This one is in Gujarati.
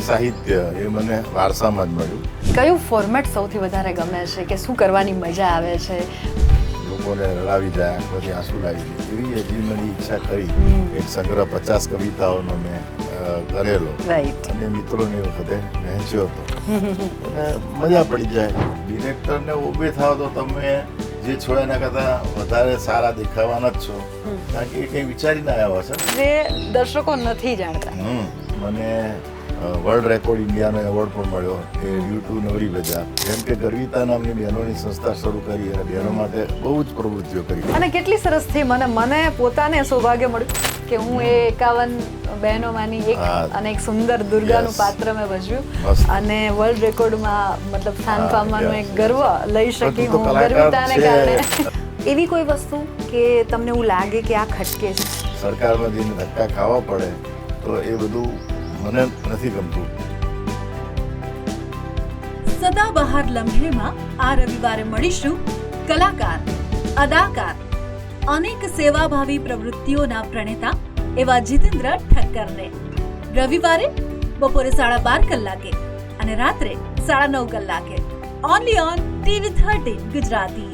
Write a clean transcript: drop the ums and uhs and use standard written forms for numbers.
સાહિત્ય એ મને વારસામાં જ મળ્યું. કયું ફોર્મેટ સૌથી વધારે ગમે છે કે શું કરવાની મજા આવે છે? લોકોને રડાવી જાય, પછી આંસુ લાવી દે એવી હજી મારી ઈચ્છા કરી. એક સંગ્રહ 50 કવિતાઓનો મેં કરેલો રાઈટ. અને મિત્રોને એ વખતે વહેંચ્યો હતો અને મજા પડી જાય. ડિરેક્ટરને ઊભે થાવ તો તમે જે છો એના કરતાં વધારે સારા દેખાવાના જ છો, કારણ કે એ કંઈ વિચારીને આવ્યા છે. જે દર્શકો નથી જાણતા. મને વર્લ્ડ રેકોર્ડ ઇન્ડિયાનો એવોર્ડ પણ મળ્યો એ યુટ્યુબ નવરી બજાર. જેમ કે ગર્વિતા નામની બહેનોની સંસ્થા શરૂ કરી અને બહેનો માટે બહુ જ પ્રવૃત્તિઓ કરી. અને કેટલી સરસ થઈ. મને પોતાને સૌભાગ્ય મળ્યું કે હું એ 51 બહેનોમાંની એક અને એક સુંદર દુર્ગાનું પાત્ર મેં ભજવ્યું અને વર્લ્ડ રેકોર્ડમાં મતલબ સ્થાન પામવાનો એક ગર્વ લઈ શકી હું ગર્વિતાને કારણે. એવી કોઈ વસ્તુ કે તમને એવું લાગે કે આ ખટકે છે? સરકારમાં જઈને ધક્કા ખાવા પડે તો એ બધું મને નથી ગમતું. સદાબહાર લમ્હેમાં આ રવિવારે મળીશું કલાકાર, અદાકાર, અનેક સેવાભાવી પ્રવૃત્તિઓના પ્રણેતા એવા જીતેન્દ્ર ઠક્કરને. રવિવારે બપોરે 12:30 કલાકે અને રાત્રે 9:30 કલાકે. Only on TV13 Gujarati.